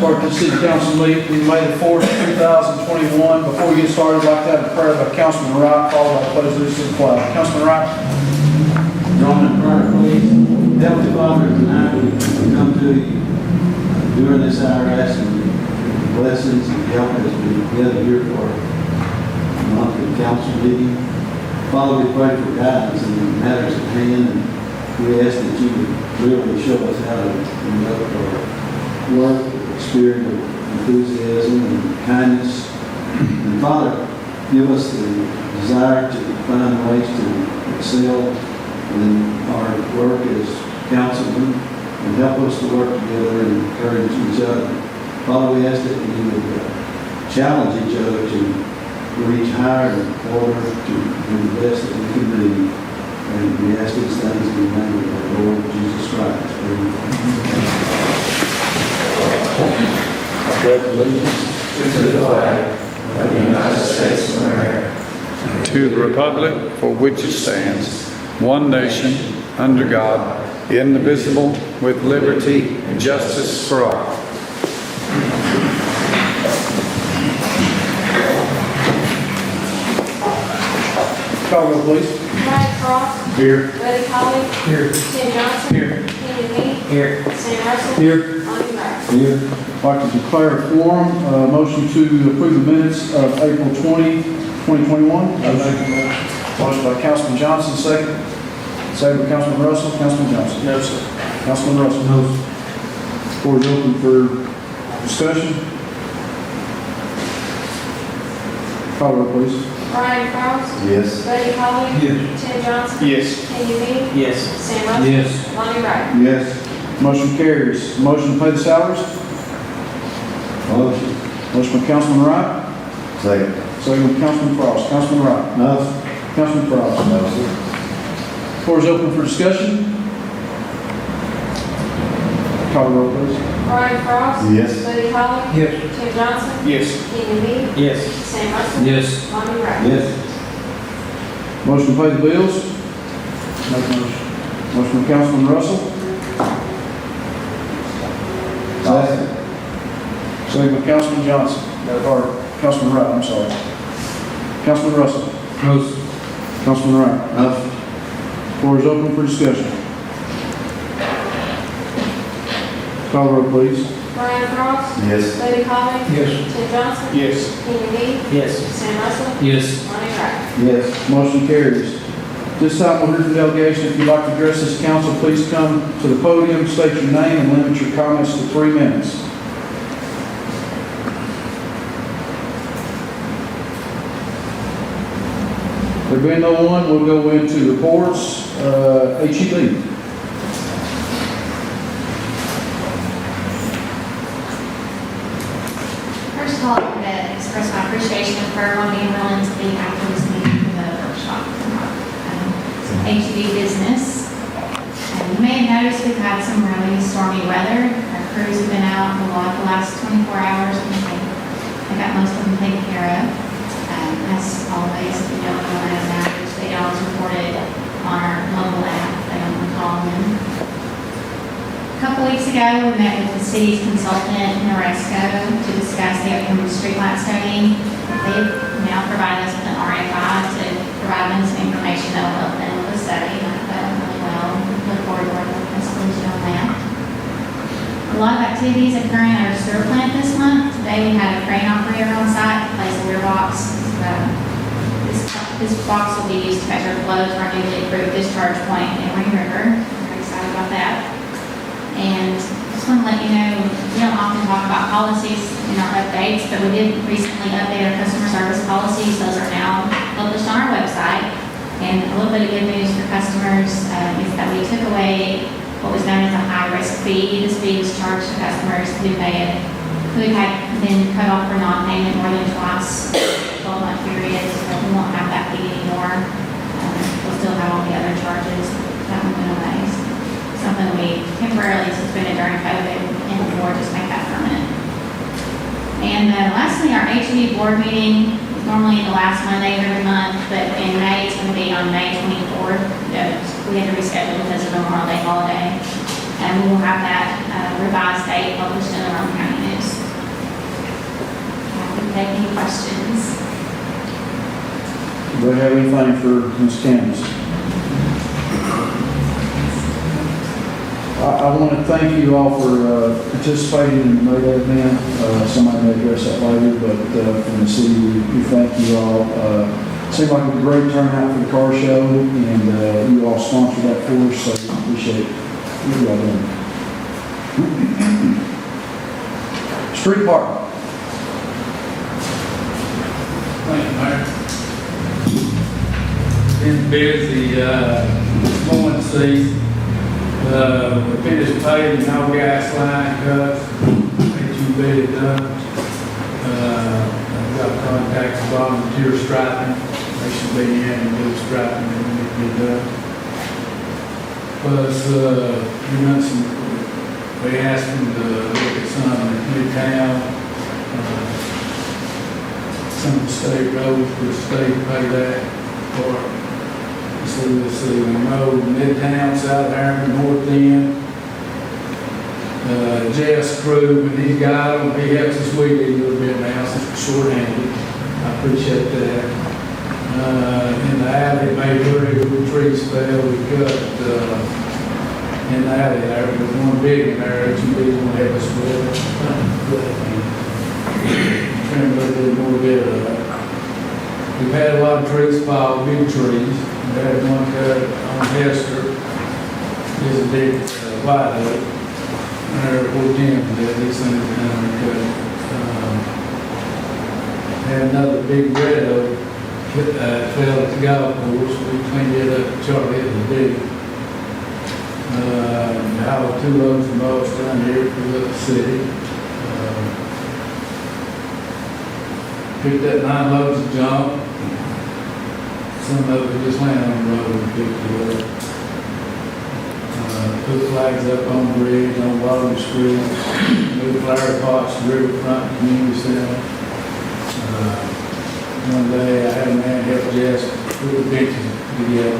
Park City Council meeting May the 4th, 2021. Before we get started, I'd like to have a prayer by Councilman Wright, followed by pledge allegiance to the flag. Councilman Wright. Join in prayer, please. Heavenly Father, tonight we come to you during this hour asking your blessings and help as we gather here for a monthly council meeting. Father, we pray for guidance in the matters at hand, and we ask that you would really show us how to conduct our work with a spirit of enthusiasm and kindness. And Father, give us the desire to find ways to excel in our work as councilmen and help us to work together and encourage each other. Father, we ask that you would challenge each other to reach higher in order to do the best that we can be. And we ask these things in the name of our Lord Jesus Christ. Amen. I pledge allegiance to the flag of the United States of America, and to the republic for which it stands, one nation, under God, indivisible, with liberty and justice for all. Call roll, please. Brian Cross. Here. Buddy Holly. Here. Tim Johnson. Here. Kenny Me. Here. Sam Russell. Here. Lonnie Wright. Here. I'd like to declare a quorum. Motion to approve the minutes of April 20, 2021. Motion by Councilman Johnson, second. Second by Councilman Russell. Councilman Johnson. No, sir. Councilman Russell. No. Floor is open for discussion. Call roll, please. Brian Cross. Yes. Buddy Holly. Yes. Tim Johnson. Yes. Kenny Me. Yes. Sam Russell. Yes. Lonnie Wright. Yes. Motion carries. Motion to pay the salaries. Motion. Motion by Councilman Wright. Second. Second by Councilman Frost. Councilman Wright. No. Councilman Frost. No, sir. Floor is open for discussion. Call the roll, please. Brian Cross. Yes. Buddy Holly. Yes. Tim Johnson. Yes. Kenny Me. Yes. Sam Russell. Yes. Lonnie Wright. Yes. Motion to pay the bills. Make a motion. Motion by Councilman Russell. Second. Second by Councilman Johnson. Or Councilman Wright, I'm sorry. Councilman Russell. No. Councilman Wright. No. Floor is open for discussion. Call the roll, please. Brian Cross. Yes. Buddy Holly. Yes. Tim Johnson. Yes. Kenny Me. Yes. Sam Russell. Yes. Lonnie Wright. Yes. Motion carries. This time we'll hear from the delegation. If you'd like to address this council, please come to the podium, state your name, and limit your comments to 3 minutes. There being no one, we'll go into reports. HEB. First of all, I want to express my appreciation for everyone being willing to be after this meeting for the workshop. HEB business. You may have noticed we've had some really stormy weather. Our crews have been out a lot the last 24 hours, and they got most of them taken care of. As always, if you don't know that matters, they always reported on our mobile app. They don't recall them. A couple weeks ago, we met with the city's consultant in Oresco to discuss the upcoming streetlight study. They've now provided us with an RFI to provide them some information that will help them with the study. I thought that went really well. Look forward to working with the solution on that. A lot of activities occurring at our sewer plant this month. Today we had a crane operator on site to place a rear box. This box will be used to measure flows for our newly approved discharge point in Ring River. I'm very excited about that. And just want to let you know, we don't often talk about policies in our updates, but we did recently update our customer service policies. Those are now published on our website. And a little bit of good news for customers is that we took away what was known as a high-risk fee. This fee was charged to customers who had been cut off for non-payment more than twice in a 12-month period. So we won't have that fee anymore. We'll still have all the other charges. That one went away. Something we temporarily suspended during COVID, and we'll just make that permanent. And lastly, our HEB board meeting is normally the last Monday of every month, but in May it's going to be on May 24th. We had to reschedule because of Memorial Day holiday. And we'll have that revised date published in our own county news. Happy to take any questions. Do we have anything for Ms. Candace? I want to thank you all for participating in the May Day event. Somebody may address that later, but from the city, we thank you all. Seemed like a great turnout for the car show, and you all sponsored that for us, so we appreciate you all doing it. Street Department. Thank you, Mayor. Been busy, mowing season. We finished paving, no gas line cuts, HUB done. I've got contacts with volunteer striping. They should be in and do striping that need to be done. Plus, we done some, they asked them to look at some in Midtown. Some of the state roads, the state pay that for. So we'll see, we know Midtown, South Harriman, North End. Jeff's crew, when he got them, he helps us weed a little bit now since we're short-handed. I appreciate that. In the alley, made very good trees fell. We cut in the alley there. There's one big in there that you need to help us with. Trim a little bit more bit of that. We've had a lot of trees fall, big trees. We had one cut on Hester. There's a big white oak. And there are 4 Jim's that these things are down there cut. Had another big red oak fell at the golf course. We cleaned it up, Charlie hit the big. Now 2 loads of mulch down here for the city. Picked up 9 loads of junk. Some of it just laying on the road and picked it up. Put flags up on the bridge, on Water Street. Moved flower pots to Riverfront Community Center. One day I had a man help Jess put the benches together.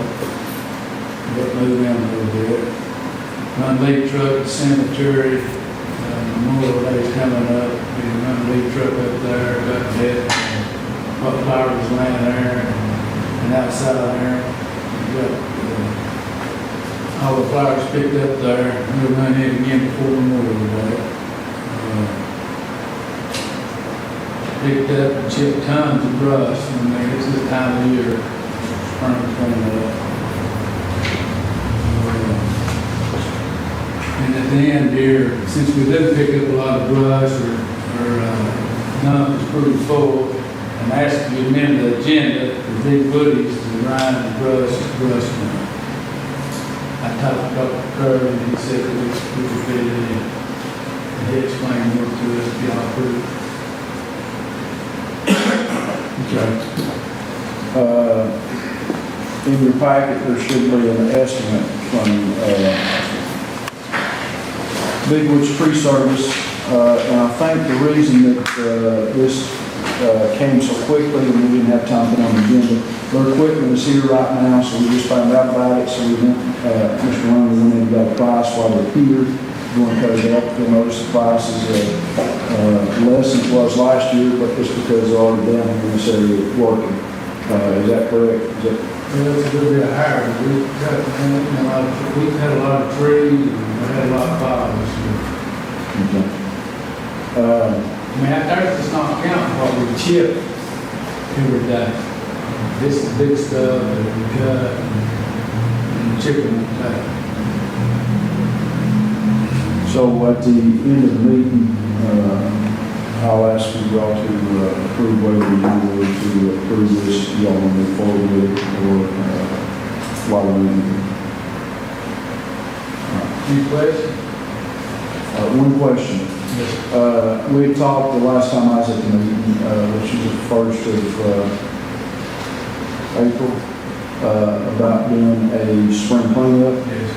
Help move them a little bit. Run lead truck at the cemetery. Memorial Day's coming up. We run the lead truck up there, got the head. What flowers laying there. And outside there, we got all the flowers picked up there. We'll run in again before Memorial Day. Picked up and chipped tons of brush. I mean, it's this time of year, spring cleaning up. And at the end here, since we do pick up a lot of brush or dump is pretty full, I'm asking you to amend the agenda for big goodies to grind and brush now. I talked to Dr. Kerr and he said that we could fit it in. And he explained more to us, if y'all approve. Okay. In your packet, there should be an estimate from Big Woods Tree Service. And I think the reason that this came so quickly and we didn't have time to put on the agenda, their equipment is here right now, so we just found out about it. So we went, Mr. Loney went in and got a price while they're here. We're going to cut it up. You'll notice the price is less than it was last year, but it's because they're already down here in this area working. Is that correct? Is that Well, it's a little bit higher. We've cut a lot of trees and we had a lot of fire this year. okay? I mean, out there, it's not counting what we chip every day. This is big stuff that we cut and chipping and cut. So at the end of the meeting, I'll ask you all to approve whether you will to approve this, y'all want to move forward with it, or while we're meeting. Any questions? One question. Yes. We had talked the last time I was at the meeting, which is the 1st of April, about doing a spring cleanup. Yes.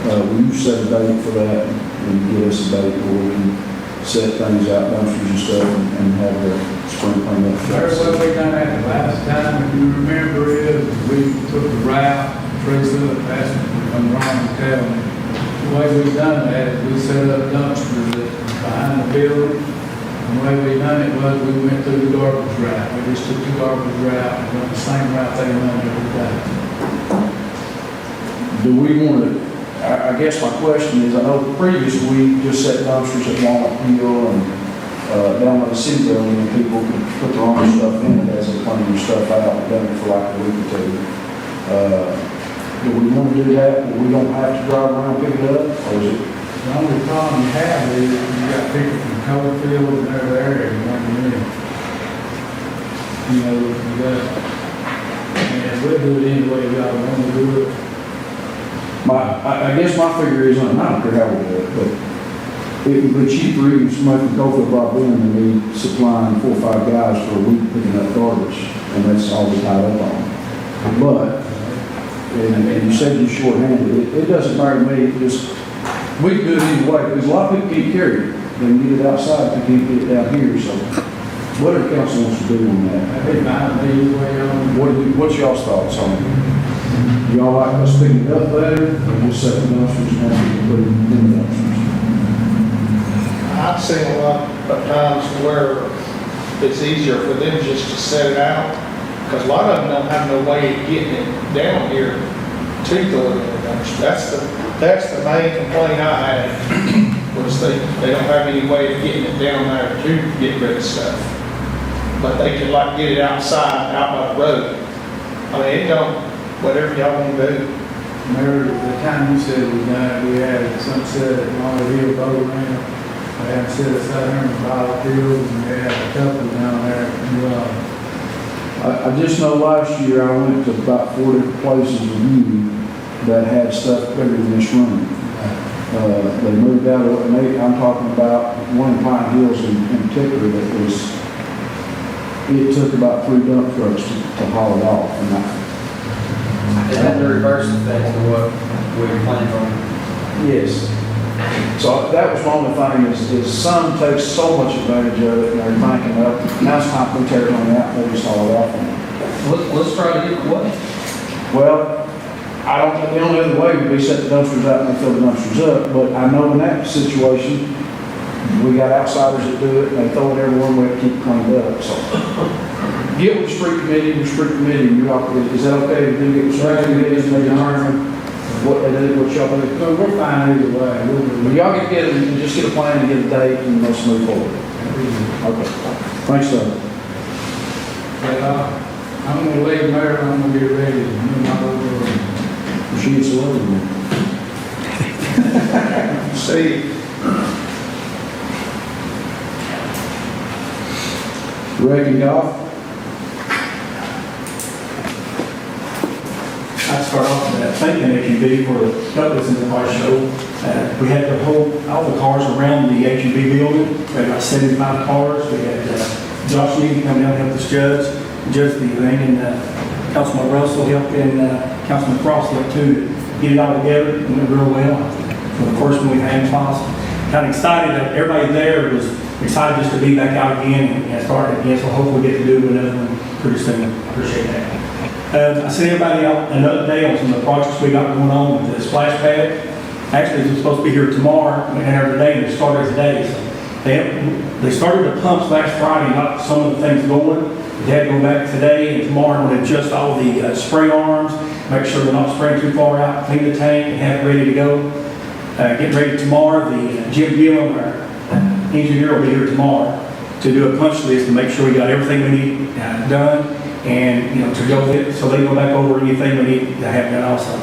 Will you set a date for that and get us a date where we can set things out, dumpsters and stuff, and have the spring cleanup? Very well, we done that the last time, if you remember, is we took the route, traced it, that's, I'm wrong, tell me. We The way we done that is we set up dumpsters behind the building. And the way we done it was we went through the garbage route. We just took the garbage route and went the same route they run every day. Do we want to, I guess my question is, I know previously we just set dumpsters at Walnut Hill and down by the city building, and people could put their own stuff in it as they clean their stuff out, and done it for like a week or two. Do we want to do that, but we don't have to drive around and pick it up, or is it? The only problem you have is you got people from Coalfield and other areas wanting to in. You know, you got, and we'll do it anyway, y'all want to do it. I guess my figure is, I don't care how we do it, but it would be cheaper even somebody from Coalfield brought in than me supplying 4 or 5 guys for a week picking up garbage, and that's all we tied up on. But, and you said you're short-handed, it doesn't matter to me, it just, we can do it either way, because a lot of people can't carry it. They can get it outside, they can't get it down here, so whatever council wants to do on that. That'd be fine, either way on. What's y'all's thoughts on it? Y'all like us picking it up better, or just set the dumpsters and have people put it in the dumpsters? I've seen a lot of times where it's easier for them just to set it out, because a lot of them don't have no way of getting it down here to throw it in the dumpster. That's the main complaint I had, was they don't have any way of getting it down there to get rid of stuff. But they can like get it outside, out by the road. I mean, it don't, whatever y'all want to do. Remember the time you said we done it, we had sunset at Long Hill Boat Ramp. We had set us out here in the Bottle Field, and we had a couple down there. I just know last year I went to about 4 different places with you that had stuff bigger than this room. They moved out of, and I'm talking about one in Pine Hills in particular that was, it took about 3 dump trucks to haul it off. And Is that the reverse effect of what we planned on? yes. So that was my only thing is some takes so much advantage of it and they're thinking, well, now it's time to tear it on out and just haul it off. Let's try to get what? Well, I don't think the only other way would be set the dumpsters out and they fill the dumpsters up, but I know in that situation, we got outsiders that do it and they throw it everywhere and we have to keep it cleaned up, so. Get with the street committee, you all, is that okay if they get with the street committee and they determine what they do, what y'all do? So we're fine either way. Well, y'all get together and just get a plan and get a date and let's move forward. Okay, thanks, sir. But, I'm gonna leave Mary, I'm gonna get ready to move my little room. She gets a little bit. See, Wrecking golf? I'd start off with thanking HEB for putting us in the car show. We had the all the cars around the HEB building. We had about 75 cars. We had Josh Needy come down and help us judge the event, and Councilman Russell helped, and Councilman Frost helped too, to get it all together. It went real well. For the first one we had in class. Kind of excited that everybody there was excited just to be back out again and start again. So hopefully we get to do another one pretty soon. Appreciate that. I sent everybody out an update on some of the projects we got going on with the splash pad. Actually, it's supposed to be here tomorrow and today, and it started today. So they started the pumps last Friday, and got some of the things going. They had to go back today and tomorrow and adjust all the spray arms, make sure they're not spraying too far out, clean the tank, and have it ready to go. Get ready tomorrow. The Jim Gillum, our engineer, will be here tomorrow to do a punch list to make sure we got everything we need done. And, to go with it, so they go back over anything we need to have done also.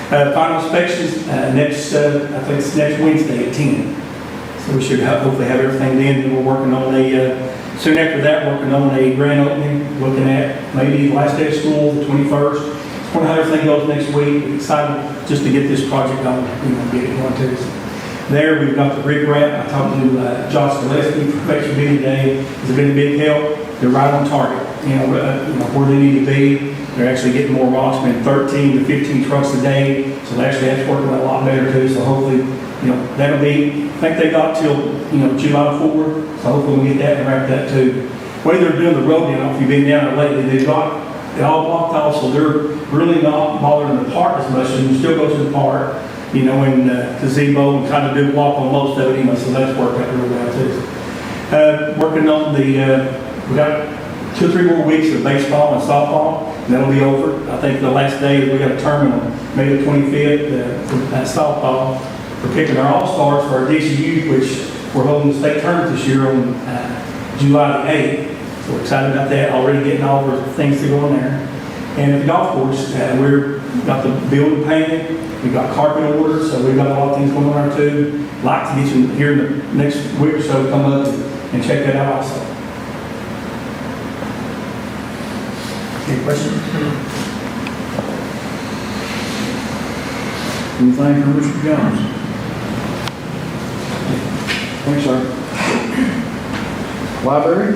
Final inspections, I think it's next Wednesday at 10. So we should hopefully have everything then. And we're working on soon after that, working on a grand opening, looking at maybe the last day of school, the 21st. We're how everything goes next week. We're excited just to get this project on, get it going too. There, we've got the brick wrap. I talked to Josh Gillespie from HEB today. It's been a big help. They're right on target. Where they need to be. They're actually getting more rocks, 13 to 15 trucks a day. So that's working a lot better too. So hopefully, that'll be, I think they got till, July 4th. So hopefully we get that and wrap that too. The way they're doing the road, if you've been down there lately, they've got it all blocked off. So they're really not bothering the park as much. So you can still go to the park. you know, and gazebo, and kind of do walk on most of it, anyway, so that's worked out really well too. Working on we got 2 or 3 more weeks of baseball and softball, and that'll be over. I think the last day, we got a tournament on May the 25th, at softball. We're picking our all-stars for our DCU, which we're holding the state tournament this year on July the 8th. So we're excited about that, already getting all the things to go in there. And at the golf course, we've got the building painted, we've got carpet ordered, so we've got a lot of things going on there too. Like to get you here in the next week or so, come up and check that out also. Any questions? Anything from Mr. Jones? Thanks, sir. Library?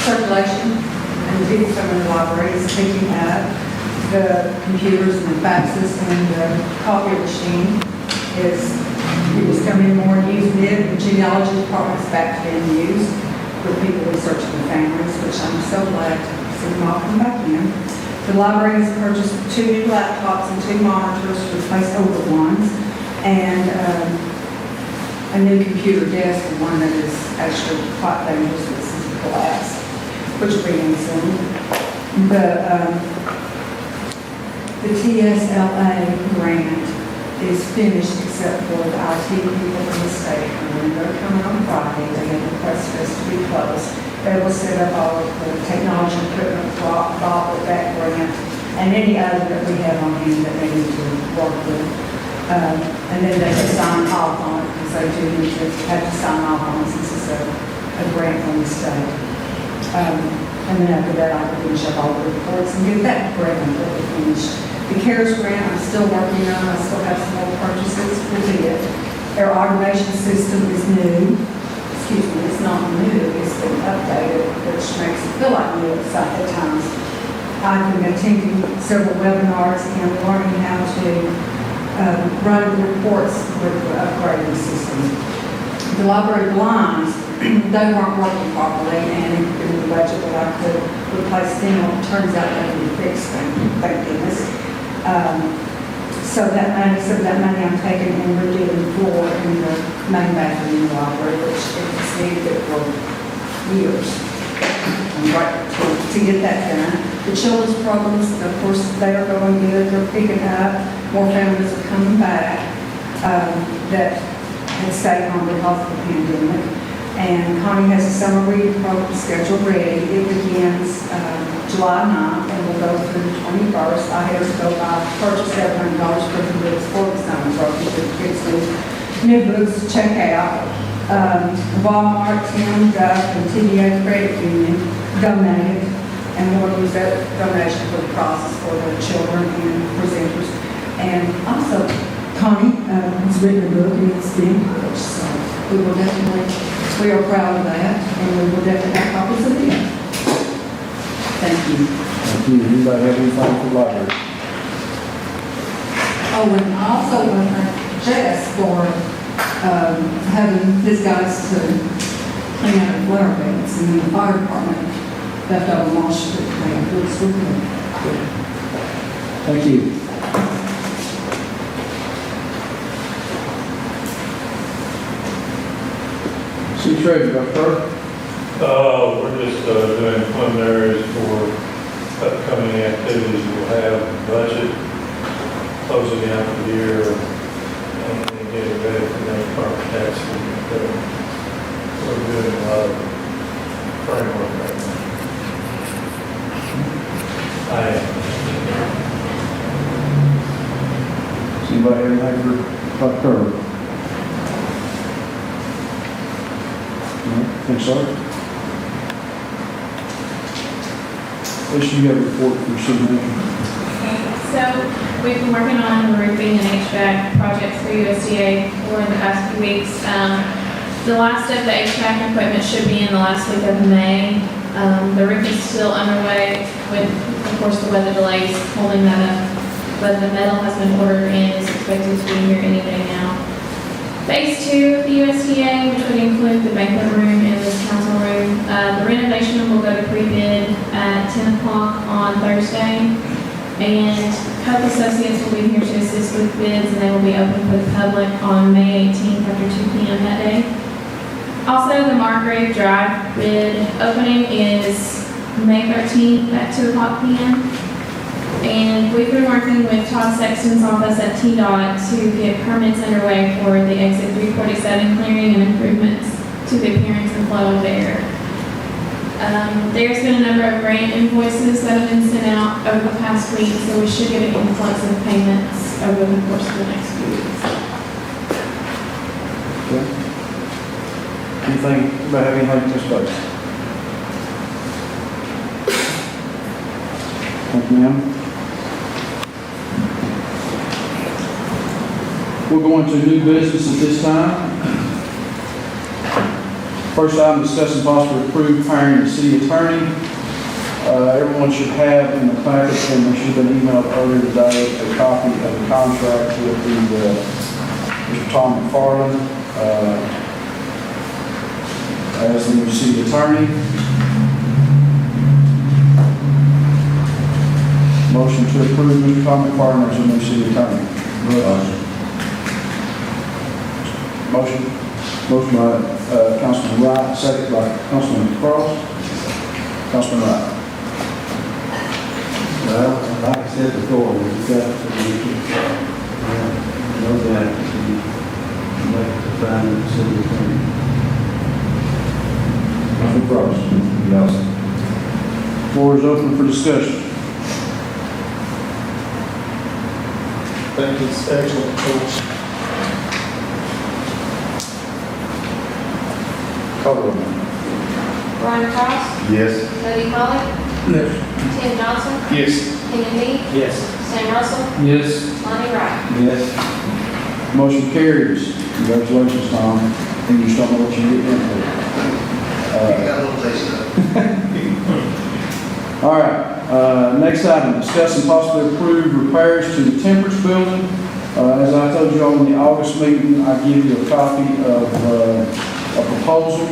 Circulation and the people from the library is picking up. The computers and the faxes and the copy machine it was coming more using it. The genealogy department's back to being used for people researching the families, which I'm so glad to see them all come back in. The library has purchased 2 new laptops and 2 monitors to replace older ones, and a new computer desk, and one that is actually quite dangerous, this is glass, which will be in soon. The TSLA grant is finished except for the IT people in the state. And they're coming on Friday. They have requested us to be closed. They will set up all of the technology equipment, Bob with that grant, and any other that we have on hand that they need to work with. And then they can sign off on it, because they do need to have to sign off on it since it's a grant from the state. And then after that, I can finish up all the reports and get that grant completely finished. The CARES grant, I'm still working on. I still have some more purchases to bid. Their automation system is new. Excuse me, it's not new. It's been updated, which makes it feel like new at times. I've been attending several webinars and learning how to run reports with the upgrading system. The library blinds, they weren't working properly, and in the budget that I could replace them, it turns out they can be fixed, thank goodness. So that money I'm taking and redoing the floor in the main bathroom in the library, which it's needed for years. I'm right to get that done. The children's programs, of course, they are going good. They're picking up. More families are coming back that had stayed home because of the pandemic. And Connie has a summer reading program schedule ready. It begins July 9th and will go through the 21st. I had to go buy, purchase $700 worth of books for the summer program to get some new books to check out. Walmart, Tim, Duff, and TVA Credit Union donated, and we'll use that donation for the process for the children and presenters. And also, Connie has written a book and it's being published, so we are proud of that, and we will definitely have copies of it. Thank you. Thank you. Anybody have anything for the library? Oh, and I also want to thank Jess for having his guys to clean out the flower beds, and the fire department left over most of it. They looks really good. Thank you. City Treasurer, Dr. Carter? We're just doing preliminaries for upcoming activities we'll have, budget, closing out the year, and getting ready for next property tax. We're doing a lot of framework right now. I am. Does anybody have anything for Dr. Carter? Thanks, sir. Lisa, you have a report from Superintendent. So we've been working on roofing and HVAC projects for USDA for the past few weeks. The last of the HVAC equipment should be in the last week of May. The roof is still underway with, of course, the weather delays holding that up. But the metal has been ordered and is expected to be here any day now. Phase 2 of the USDA, which would include the banquet room and this council room, the renovation will go to pre-bid at 10 o'clock on Thursday. And Coke Associates will be here to assist with bids, and they will be open for the public on May 18th after 2 p.m. that day. Also, the Margrave Drive bid opening is May 13th at 2 o'clock p.m. And we've been working with Todd Sexton's office at TDOT to get permits underway for the exit 347 clearing and improvements to the appearance and flow of air. There's been a number of grant invoices that have been sent out over the past week, so we should get an influx of payments over the course of the next few weeks. Anything, anybody have anything to discuss? Thank you, ma'am. We'll go into new business at this time. First item, discussing possible approve hiring the city attorney. Everyone should have in the packet, and there should have been emailed earlier today, a copy of the contract with the Mr. Tom McFarland as the new city attorney. Motion to approve Mr. Tom McFarland as the new city attorney. Motion by Councilman Wright, second by Councilman Cross. Councilman Wright. Well, like I said before, we've got to no doubt to make the final city attorney. Councilman Cross. Yes. Floor is open for discussion. I think it's excellent choice. Call the roll. Brian Cross, Yes. Buddy Holly, Yes. Tim Johnson, Yes. Kenny Me, Yes. Sam Russell, Yes. Lonnie Wright. Yes. Motion carries. Congratulations, Tom. I think you just don't know what you're getting into. All right, next item, discuss and possibly approve repairs to the Temperance Building. As I told you all in the August meeting, I give you a copy of a proposal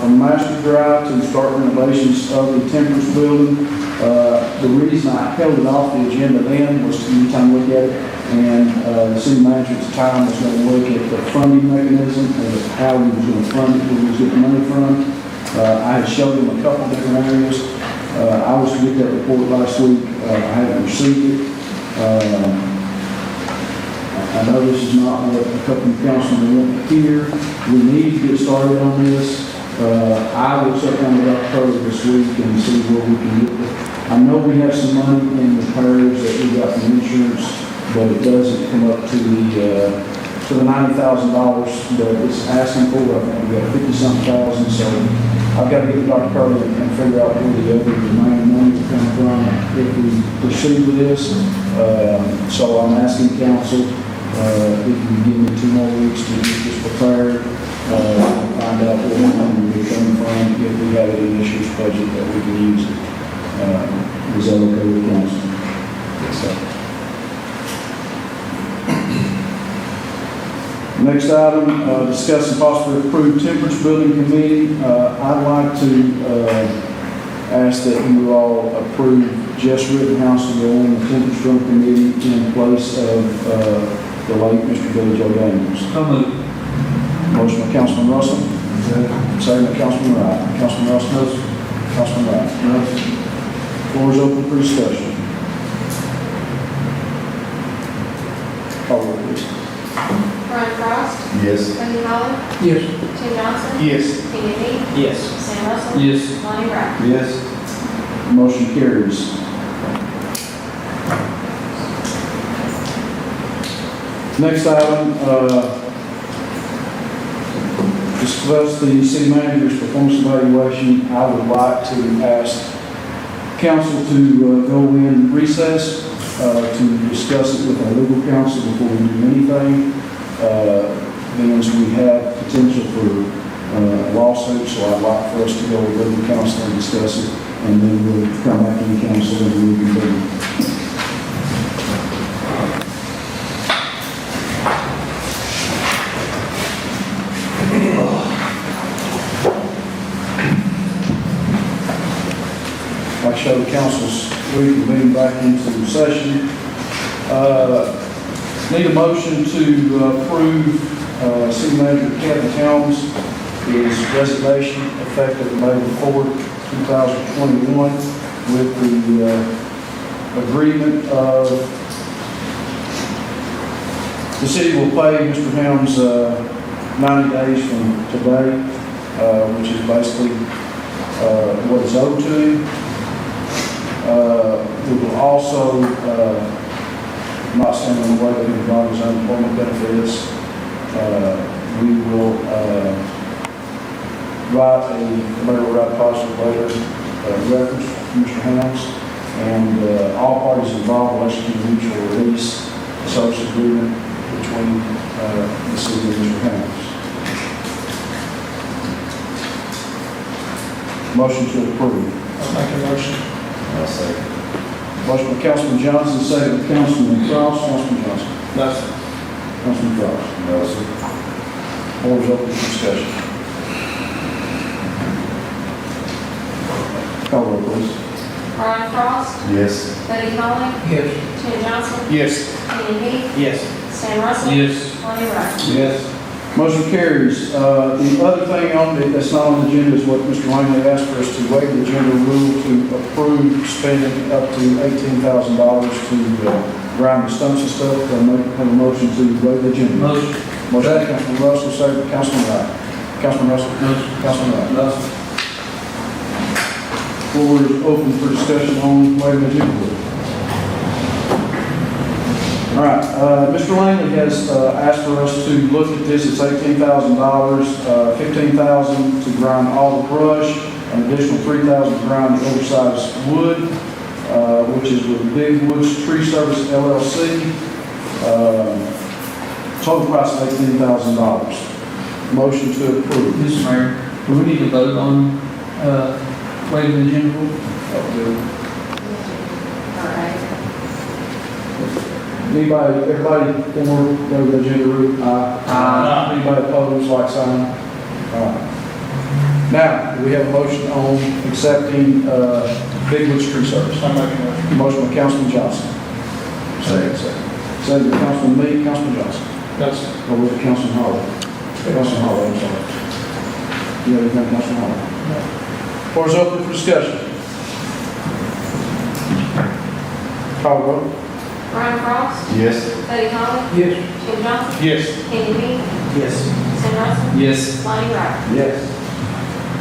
from Master Drive to start renovations of the Temperance Building. The reason I held it off the agenda then was to give you time to look at it, and the city manager at the time was going to look at the funding mechanism and how we was going to fund it, where we was getting money from. I had showed him a couple different areas. I was to get that report last week. I haven't received it. I know this is not what a couple of councilmen want to hear. We need to get started on this. I will sit down with Dr. Curry this week and see where we can get it. I know we have some money in repairs that we got from insurance, but it doesn't come up to the $90,000 that it's asking for. I think we got 50-something thousand, so I've got to get with Dr. Curry and figure out where the other remaining money will come from if we proceed with this. So I'm asking council if you can give me 2 more weeks to get this prepared, find out where the money will be coming from, if we have any issues budget that we can use it. Is that okay with council? Yes, sir. Next item, discuss and possibly approve Temperance Building Committee. I'd like to ask that you all approve Jess Rittenhouse to go on the Temperance Building Committee in place of the late Mr. Billy Joe Daniels. Motion by Councilman Russell. Second by Councilman Wright. Councilman Russell. Councilman Wright. Floor is open for discussion. Call roll, please. Brian Cross, Yes. Buddy Holly, Yes. Tim Johnson, Yes. Kenny Me, Yes. Sam Russell, Yes. Lonnie Wright. Yes. Motion carries. Next item, discuss the city manager's performance evaluation. I would like to ask council to go in recess to discuss it with our legal counsel before we do anything. Then we have potential for lawsuits, so I'd like for us to go with legal counsel and discuss it, and then we'll come back in council and reconvene. the council's reconvene back into session. Need a motion to approve City Manager Kevin Helms' his resignation effective May 4, 2021 with the agreement of the city will pay Mr. Helms 90 days from today, which is basically what is owed to him. We will also not stand in the way of him drawing his unemployment benefits. We will write a positive letter reference to Mr. Helms, and all parties involved will execute a mutual release service agreement between the city and Mr. Helms. Motion to approve. I'll make a motion. I'll second. Motion by Councilman Johnson, second by Councilman Cross. Councilman Johnson. No, sir. Councilman Cross. No, sir. Floor is open for discussion. Call roll, please. Brian Frost. Yes. Buddy Holly. Yes. Tim Johnson. Yes. Kenny Me. Yes. Sam Russell. Yes. Lonnie Wright. Yes. Motion carries. The other thing on that's not on the agenda is what Mr. Langley asked for us to waive the agenda rule to approve spending up to $18,000 to grind the stumps and stuff. Have a motion to waive the agenda. Motion. Motion by Councilman Russell, second by Councilman Wright. Councilman Russell. Motion. Councilman Wright. No. Floor is open for discussion on waiving the agenda rule. All right, Mr. Langley has asked for us to look at this. It's $18,000, $15,000 to grind all the brush, an additional $3,000 to grind the oversized wood, which is with Big Woods Tree Service LLC. Total price of $18,000. Motion to approve. Mr. Mayor, do we need to vote on waiving the agenda rule? All right. Anybody, everybody for waive the agenda rule? Aye. Anybody opposed, like sign? Aye. Now, do we have a motion on accepting Big Woods Tree Service? I'll make a motion. Motion by Councilman Johnson. Second by Councilman Meade. Councilman Johnson. No, sir. Or with Councilman Holly? Councilman Holly, I'm sorry. You have anything, Councilman Holly? No. Floor is open for discussion. Call the roll. Brian Frost. Yes. Buddy Holly. Yes. Tim Johnson. Yes. Kenny Me. Yes. Sam Russell. Yes. Lonnie Wright. Yes.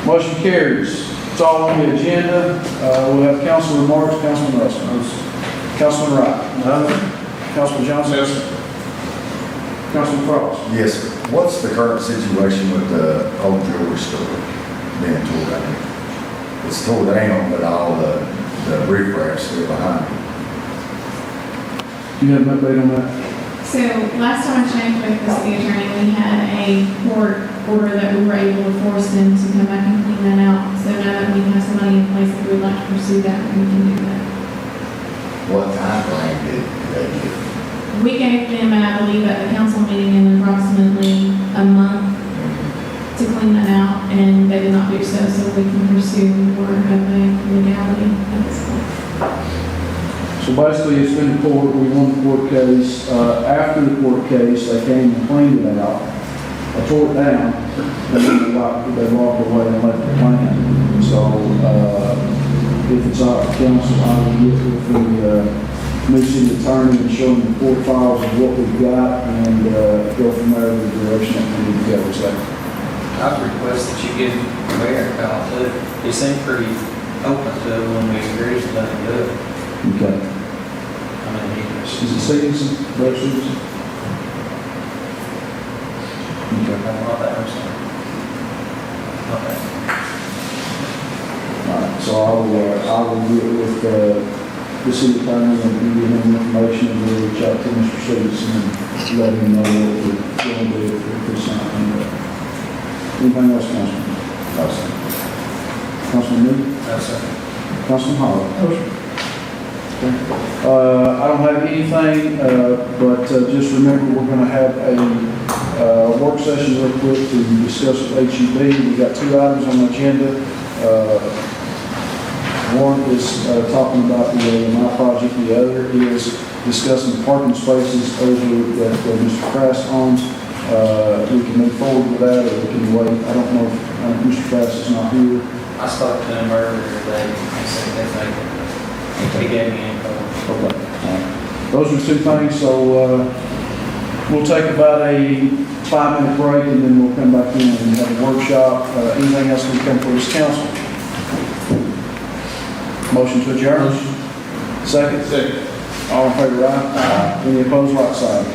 Motion carries. It's all on the agenda. We'll have council remarks. Councilman Russell. Councilman Wright. Councilman Johnson. No, sir. Councilman Frost. Yes, sir. What's the current situation with the old jewelry store being tore down? It's tore down, but all the riffraff's still behind it. Do you have an update on that? So last time I checked with the city attorney, we had a court order that we were able to force them to come back and clean that out. So now that we have some money in place, if we'd like to pursue that, we can do that. What time frame did they give? We gave them, I believe, at the council meeting in approximately a month to clean that out, and they did not do so, so we can pursue more of a legality at this point. So basically, it's been court, we won the court case. After the court case, they came and cleaned it out, tore it down, and then they walked away and left the plan. So, if it's our council, I will get with the new city attorney and show them the court files of what we've got, and go from there in the direction that we need to go. So, I'd request that you give the mayor a call too. He seemed pretty open to it when we agreed to let him do it. okay. I mean, he was, Is it citizen, Brother Citizen? Okay. not that, I'm sorry. Not that. All right, so I will get with the city attorney and give him information, and we'll reach out to Mr. Stevenson and let him know what we're going to do if there's something. Anything else, Councilman? No, sir. Councilman Lee? No, sir. Councilman Howard? I don't have anything, but just remember we're going to have a work session real quick to discuss with HEB. We've got 2 items on the agenda. One is talking about my project, the other is discussing parking spaces over that Mr. Krass owns. We can move forward with that, or we can wait. I don't know if Mr. Krass is not here. I spoke to him earlier today, he said they think, he gave me info. Okay. Those are two things, so we'll take about a 5-minute break, and then we'll come back in and have a workshop. Anything else we come for this council? Motion to adjourn? Second? Second. All in favor, aye? Any opposed, like sign?